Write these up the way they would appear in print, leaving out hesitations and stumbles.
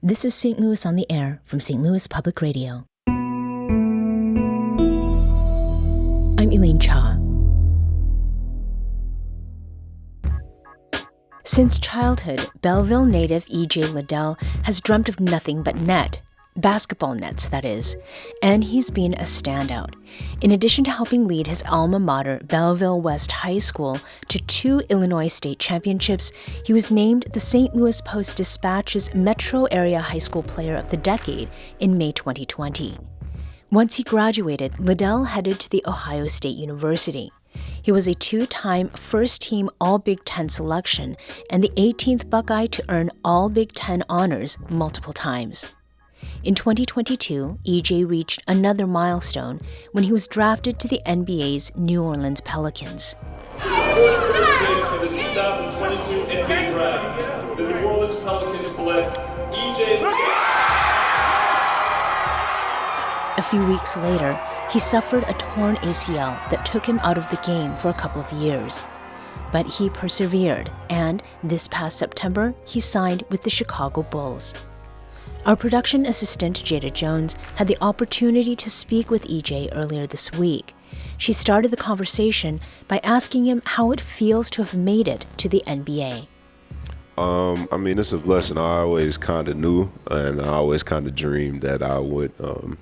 This is St. Louis on the Air from St. Louis Public Radio. I'm Elaine Cha. Since childhood, Belleville native E.J. Liddell has dreamt of nothing but net. Basketball nets, that is, and he's been a standout. In addition to helping lead his alma mater, Belleville West High School, to 2 Illinois state championships, he was named the St. Louis Post-Dispatch's Metro Area High School Player of the Decade in May 2020. Once he graduated, Liddell headed to The Ohio State University. He was a 2-time first-team All-Big Ten selection and the 18th Buckeye to earn All-Big Ten honors multiple times. In 2022, EJ reached another milestone when he was drafted to the NBA's New Orleans Pelicans. First pick in the 2022 NBA Draft, the New Orleans Pelicans select EJ. A few weeks later, he suffered a torn ACL that took him out of the game for a couple of years. But he persevered, and this past September, he signed with the Chicago Bulls. Our production assistant, Jada Jones, had the opportunity to speak with EJ earlier this week. She started the conversation by asking him how it feels to have made it to the NBA. It's a blessing. I always kind of knew, and I always kind of dreamed that I would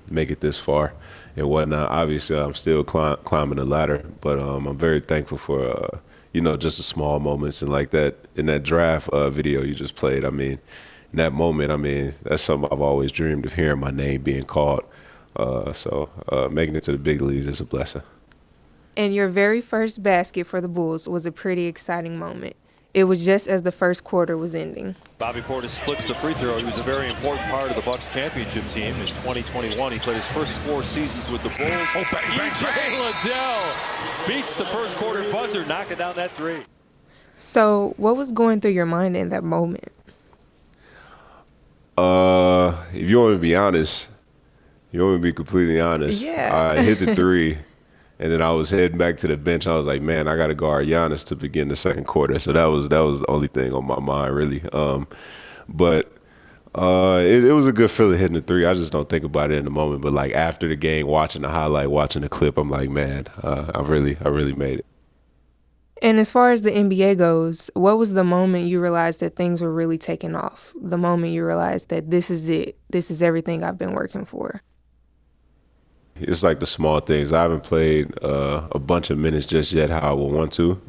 make it this far and whatnot. Obviously, I'm still climbing the ladder, but I'm very thankful for, just the small moments. And like that, in that draft video you just played, in that moment, that's something I've always dreamed of, hearing my name being called. So making it to the big leagues is a blessing. And your very first basket for the Bulls was a pretty exciting moment. It was just as the first quarter was ending. Bobby Portis splits the free throw. He was a very important part of the Bucks championship team in 2021. He played his first 4 seasons with the Bulls. E.J. Liddell beats the first quarter buzzer, knocking down that 3. So what was going through your mind in that moment? If you want me to be honest, completely honest, yeah. I hit the 3. And then I was heading back to the bench. I was like, man, I got to guard Giannis to begin the second quarter. So that was the only thing on my mind, really. But it was a good feeling hitting the 3. I just don't think about it in the moment. But like after the game, watching the highlight, watching the clip, I'm like, man, I really made it. And as far as the NBA goes, what was the moment you realized that things were really taking off? The moment you realized that this is it. This is everything I've been working for. It's like the small things. I haven't played a bunch of minutes just yet how I would want to.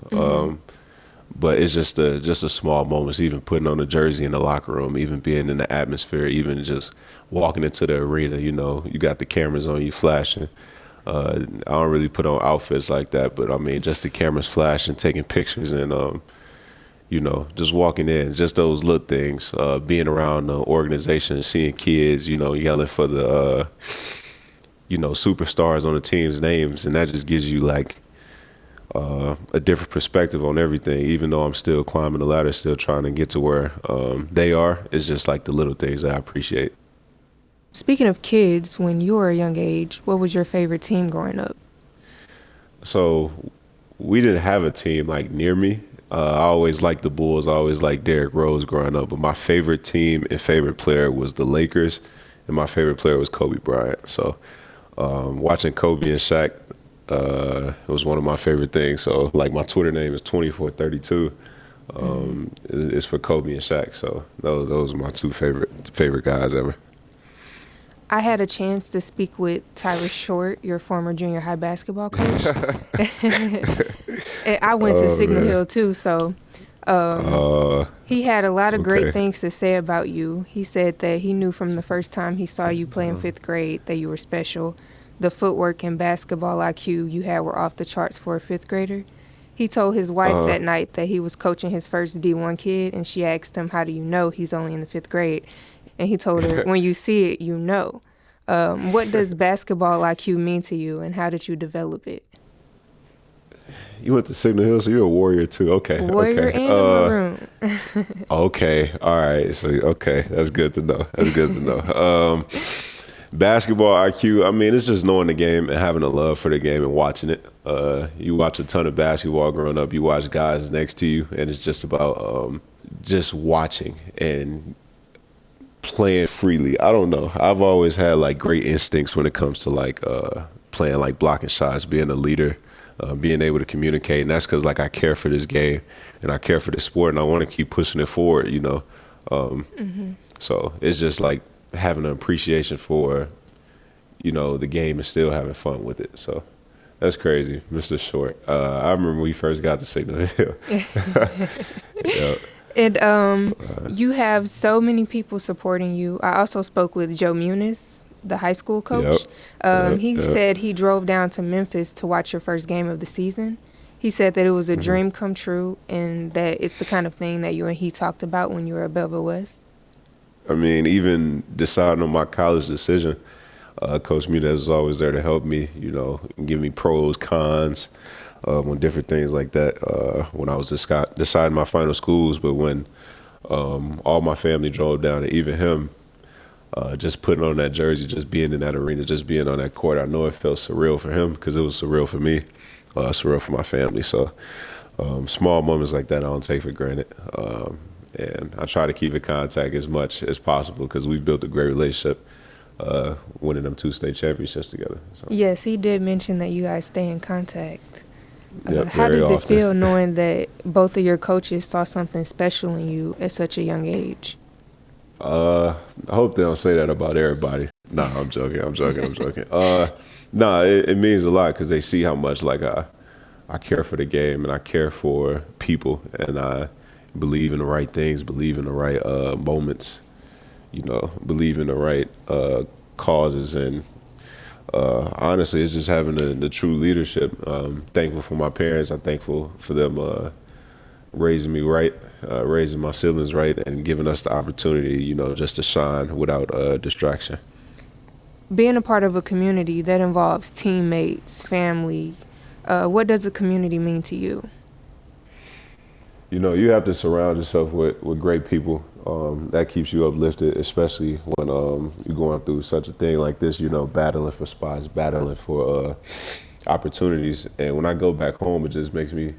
But it's just the small moments, even putting on a jersey in the locker room, even being in the atmosphere, even just walking into the arena, you got the cameras on you flashing. I don't really put on outfits like that, but just the cameras flashing, taking pictures and, just walking in, just those little things, being around the organization, seeing kids, yelling for the, superstars on the team's names. And that just gives you like a different perspective on everything, even though I'm still climbing the ladder, still trying to get to where they are. It's just like the little things that I appreciate. Speaking of kids, when you were a young age, what was your favorite team growing up? So we didn't have a team like near me. I always liked the Bulls. I always liked Derrick Rose growing up. But my favorite team and favorite player was the Lakers, and my favorite player was Kobe Bryant. So watching Kobe and Shaq was one of my favorite things. So like my Twitter name is 2432. It's for Kobe and Shaq. So those are my 2 favorite guys ever. I had a chance to speak with Tyrus Short, your former junior high basketball coach. And I went to Signal Hill too, so he had a lot of great things to say about you. He said that he knew from the first time he saw you play in 5th grade that you were special. The footwork and basketball IQ you had were off the charts for a 5th grader. He told his wife that night that he was coaching his first D1 kid, and she asked him, how do you know he's only in the 5th grade? And he told her, when you see it, you know. What does basketball IQ mean to you, and how did you develop it? You went to Signal Hill, so you're a warrior too. Okay. Warrior and maroon. Okay. All right. So, that's good to know. Basketball IQ, it's just knowing the game and having a love for the game and watching it. You watch a ton of basketball growing up. You watch guys next to you, and it's just about just watching and playing freely. I don't know. I've always had like great instincts when it comes to like playing like blocking shots, being a leader, being able to communicate. And that's because like I care for this game and I care for this sport and I want to keep pushing it forward, you know. So it's just like having an appreciation for, you know, the game and still having fun with it. So that's crazy, Mr. Short. I remember when we first got to Signal Hill. Yep. And you have so many people supporting you. I also spoke with Joe Muniz, the high school coach. He said he drove down to Memphis to watch your first game of the season. He said that it was a dream come true and that it's the kind of thing that you and he talked about when you were at Belleville West. I mean, even deciding on my college decision, Coach Muniz is always there to help me, you know, and give me pros, cons, on different things like that when I was deciding my final schools. But when all my family drove down, and even him, just putting on that jersey, just being in that arena, just being on that court, I know it felt surreal for him because it was surreal for me, surreal for my family. So small moments like that I don't take for granted. And I try to keep in contact as much as possible because we've built a great relationship winning them 2 state championships together. So. Yes, he did mention that you guys stay in contact. Yep, how does often. it feel knowing that both of your coaches saw something special in you at such a young age? I hope they don't say that about everybody. Nah, I'm joking. Nah, it means a lot because they see how much like I care for the game and I care for people and I believe in the right things, believe in the right moments, you know, believe in the right causes. And honestly, it's just having the true leadership. Thankful for my parents. I'm thankful for them raising me right, raising my siblings right, and giving us the opportunity, you know, just to shine without distraction. Being a part of a community that involves teammates, family, what does a community mean to you? You know, you have to surround yourself with great people. That keeps you uplifted, especially when you're going through such a thing like this, you know, battling for spots, battling for opportunities. And when I go back home, it just makes me,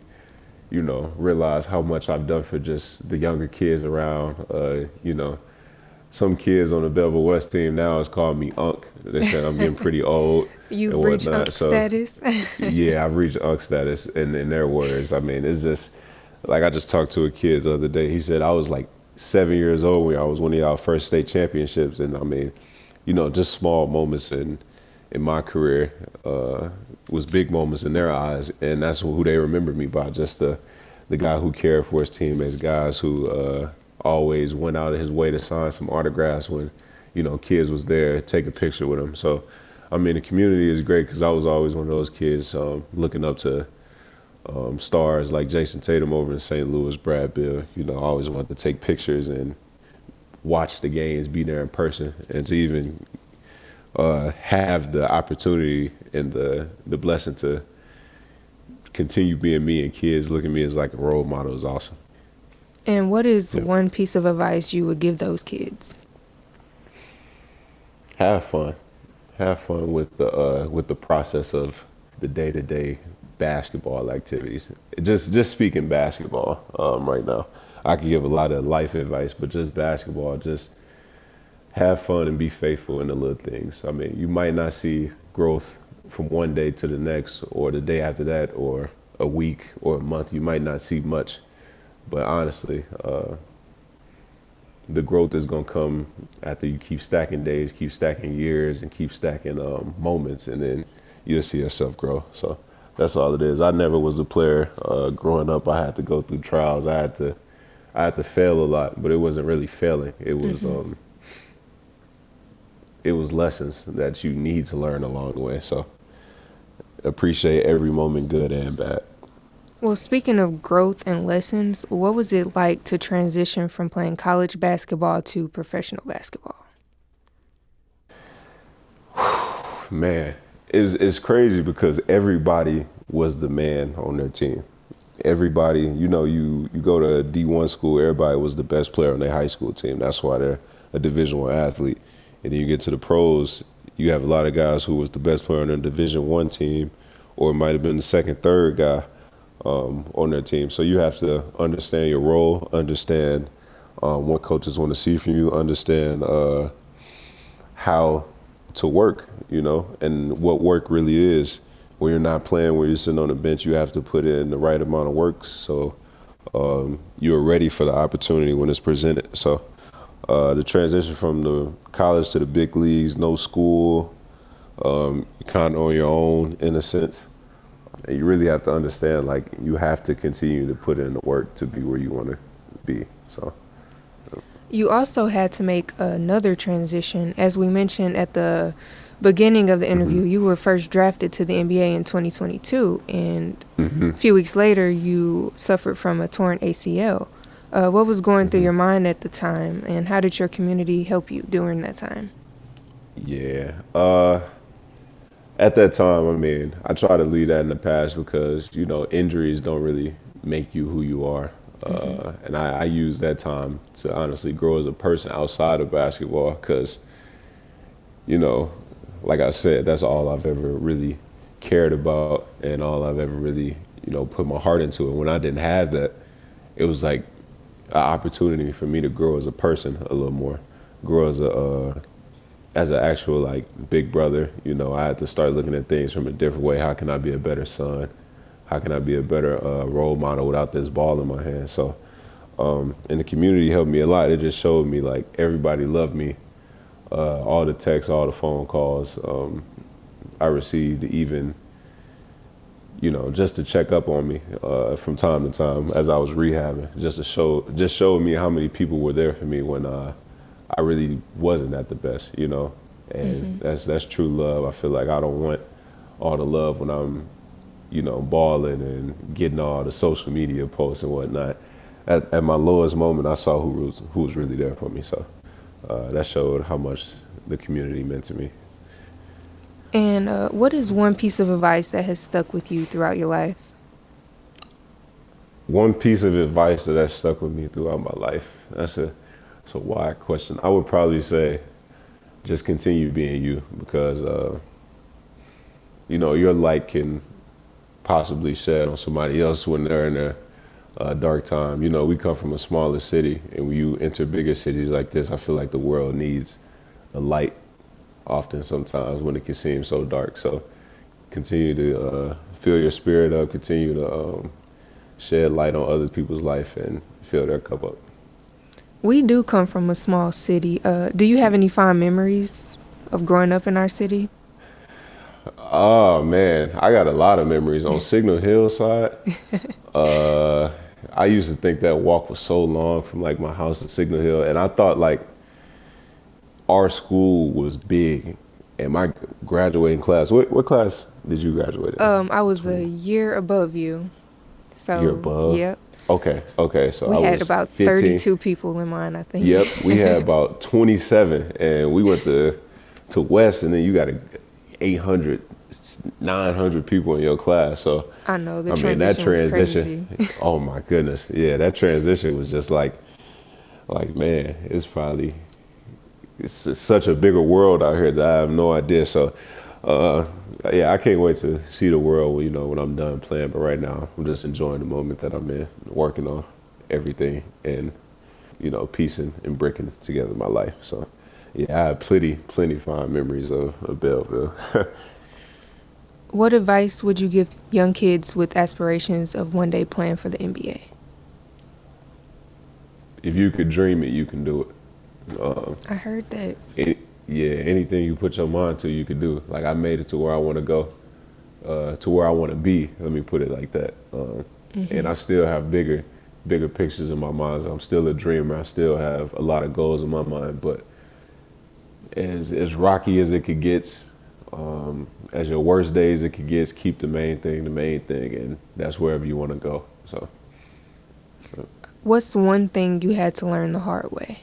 you know, realize how much I've done for just the younger kids around. You know, some kids on the Belleville West team now is calling me Unc. They said I'm getting pretty old. You've reached Unc status? Yeah, I've reached Unc status in their words. I mean, it's just, like I just talked to a kid the other day. He said I was like 7 years old when I was winning y'all first state championships. And I mean, you know, just small moments in my career was big moments in their eyes. And that's who they remember me by, just the guy who cared for his teammates, guys who always went out of his way to sign some autographs when, you know, kids was there, take a picture with them. So, I mean, the community is great because I was always one of those kids looking up to stars like Jason Tatum over in St. Louis, Brad Bill. You know, I always wanted to take pictures and watch the games, be there in person, and to even have the opportunity and the blessing to continue being me and kids look at me as like a role model is awesome. And what is one piece of advice you would give those kids? Have fun. Have fun with the process of the day-to-day basketball activities. Just speaking basketball right now. I could give a lot of life advice, but just basketball, just have fun and be faithful in the little things. I mean, you might not see growth from one day to the next or the day after that or a week or a month. You might not see much, but honestly, the growth is going to come after you keep stacking days, keep stacking years, and keep stacking moments, and then you'll see yourself grow. So that's all it is. I never was a player growing up. I had to go through trials. I had to fail a lot, but it wasn't really failing. It was it was lessons that you need to learn along the way. So appreciate every moment, good and bad. Well, speaking of growth and lessons, what was it like to transition from playing college basketball to professional basketball? Man, it's crazy because everybody was the man on their team. Everybody, you know, you go to a D1 school, everybody was the best player on their high school team. That's why they're a Division I athlete. And then you get to the pros, you have a lot of guys who was the best player on their Division I team, or it might have been the second, third guy on their team. So you have to understand your role, understand what coaches want to see from you, understand how to work, and what work really is. When you're not playing, when you're sitting on the bench, you have to put in the right amount of work so you're ready for the opportunity when it's presented. So the transition from the college to the big leagues, no school, kind of on your own in a sense. And you really have to understand, like, you have to continue to put in the work to be where you want to be. So. You also had to make another transition. As we mentioned at the beginning of the interview, you were first drafted to the NBA in 2022, and a few weeks later, you suffered from a torn ACL. What was going through your mind at the time, and how did your community help you during that time? Yeah. At that time, I mean, I try to leave that in the past because, injuries don't really make you who you are. And I use that time to honestly grow as a person outside of basketball because, like I said, that's all I've ever really cared about and all I've ever really, put my heart into. And when I didn't have that, it was like an opportunity for me to grow as a person a little more, grow as an actual, like, big brother. I had to start looking at things from a different way. How can I be a better son? How can I be a better role model without this ball in my hand? So, and the community helped me a lot. It just showed me, like, everybody loved me. All the texts, all the phone calls I received, even, just to check up on me from time to time as I was rehabbing, just showed me how many people were there for me when I really wasn't at the best, and that's true love. I feel like I don't want all the love when I'm, balling and getting all the social media posts and whatnot. At my lowest moment, I saw who was really there for me. So that showed how much the community meant to me. And what is one piece of advice that has stuck with you throughout your life? One piece of advice that has stuck with me throughout my life. That's a wide question. I would probably say just continue being you because, your light can possibly shed on somebody else when they're in a dark time. We come from a smaller city, and when you enter bigger cities like this, I feel like the world needs a light often sometimes when it can seem so dark. So continue to fill your spirit up, continue to shed light on other people's life and fill their cup up. We do come from a small city. Do you have any fond memories of growing up in our city? Oh, man, I got a lot of memories on Signal Hill side. I used to think that walk was so long from, like, my house to Signal Hill, and I thought, like, our school was big, and my graduating class. What class did you graduate in? I was a year above you. So, year above? Yep. Okay. So we I had was about 15. 32 people in mine, I think. Yep, we had about 27, and we went to West, and then you got 800, 900 people in your class. So I know that transition. Was crazy. Oh my goodness, yeah, that transition was just like man, it's such a bigger world out here that I have no idea. So yeah, I can't wait to see the world, when I'm done playing. But right now, I'm just enjoying the moment that I'm in, working on everything, and piecing and bricking together my life. So yeah, I have plenty fond memories of Belleville. What advice would you give young kids with aspirations of one day playing for the NBA? If you could dream it, you can do it. I heard that. Anything you put your mind to, you can do. Like, I made it to where I want to go, to where I want to be. Let me put it like that. And I still have bigger pictures in my mind. I'm still a dreamer. I still have a lot of goals in my mind. But as rocky as it could get, as your worst days it could get, keep the main thing, and that's wherever you want to go. So, what's one thing you had to learn the hard way?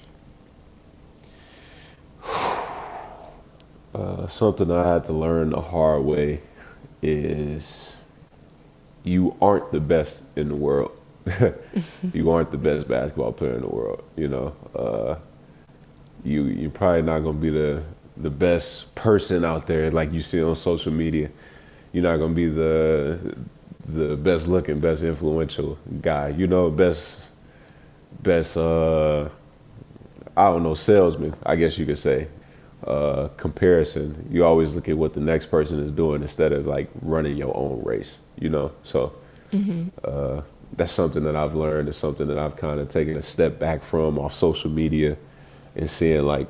Something I had to learn the hard way is you aren't the best in the world. You aren't the best basketball player in the world. You're probably not gonna be the best person out there like you see on social media. You're not gonna be the best looking, best influential guy. Best I don't know, salesman, I guess you could say. Comparison. You always look at what the next person is doing instead of like running your own race, you know? So that's something that I've learned. It's something that I've kind of taken a step back from off social media and seeing like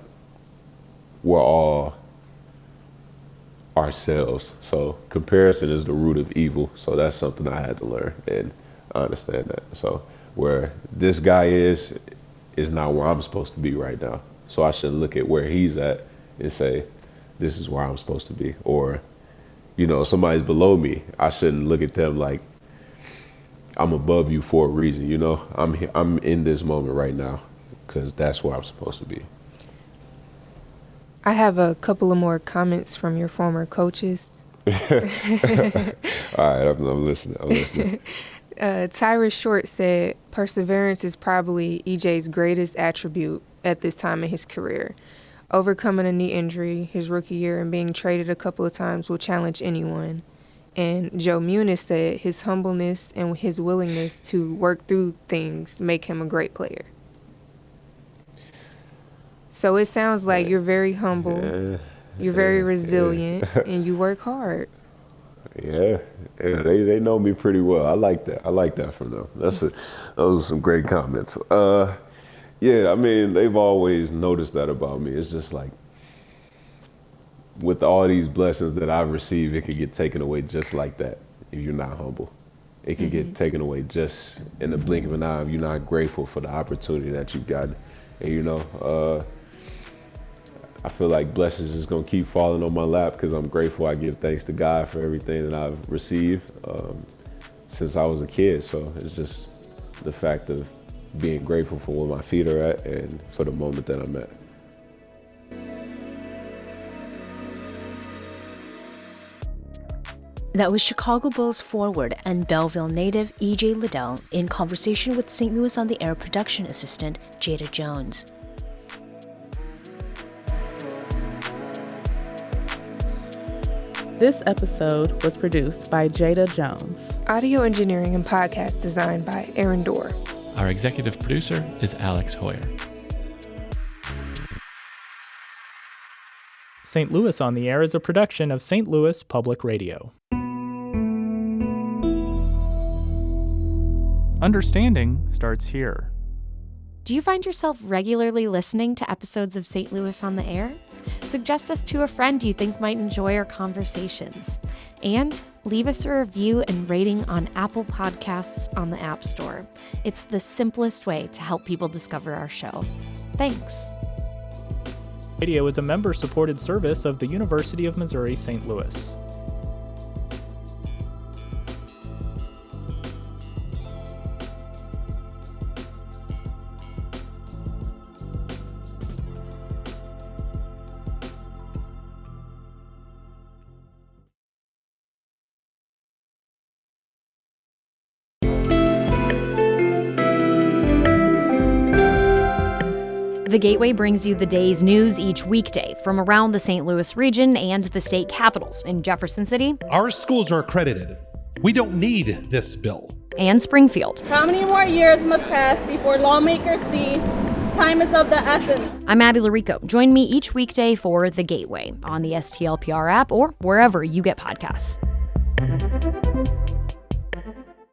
we're all ourselves. So comparison is the root of evil. So that's something I had to learn, and I understand that. So where this guy is not where I'm supposed to be right now. So I should look at where he's at and say, this is where I'm supposed to be. Or, you know, somebody's below me. I shouldn't look at them like I'm above you for a reason. You know, I'm in this moment right now because that's where I'm supposed to be. I have a couple of more comments from your former coaches. All right, I'm listening. Tyrus Short said perseverance is probably EJ's greatest attribute at this time in his career. Overcoming a knee injury his rookie year and being traded a couple of times will challenge anyone. And Joe Muniz said his humbleness and his willingness to work through things make him a great player. So it sounds like you're very humble, you're very resilient, and you work hard. Yeah, they know me pretty well. I like that from them. Those are some great comments. Yeah, I mean, they've always noticed that about me. It's just like, with all these blessings that I've received, it could get taken away just like that if you're not humble. It could get taken away just in the blink of an eye if you're not grateful for the opportunity that you've gotten. And, you know, I feel like blessings is going to keep falling on my lap because I'm grateful. I give thanks to God for everything that I've received since I was a kid. So it's just the fact of being grateful for where my feet are at and for the moment that I'm at. That was Chicago Bulls forward and Belleville native E.J. Liddell in conversation with St. Louis on the Air production assistant Jada Jones. This episode was produced by Jada Jones. Audio engineering and podcast designed by Aaron Dorr. Our executive producer is Alex Hoyer. St. Louis on the Air is a production of St. Louis Public Radio. Understanding starts here. Do you find yourself regularly listening to episodes of St. Louis on the Air? Suggest us to a friend you think might enjoy our conversations. And leave us a review and rating on Apple Podcasts on the App Store. It's the simplest way to help people discover our show. Thanks. Radio is a member-supported service of the University of Missouri St. Louis. The Gateway brings you the day's news each weekday from around the St. Louis region and the state capitals in Jefferson City. Our schools are accredited. We don't need this bill. And Springfield. How many more years must pass before lawmakers see time is of the essence? I'm Abby Larico. Join me each weekday for The Gateway on the STLPR app or wherever you get podcasts.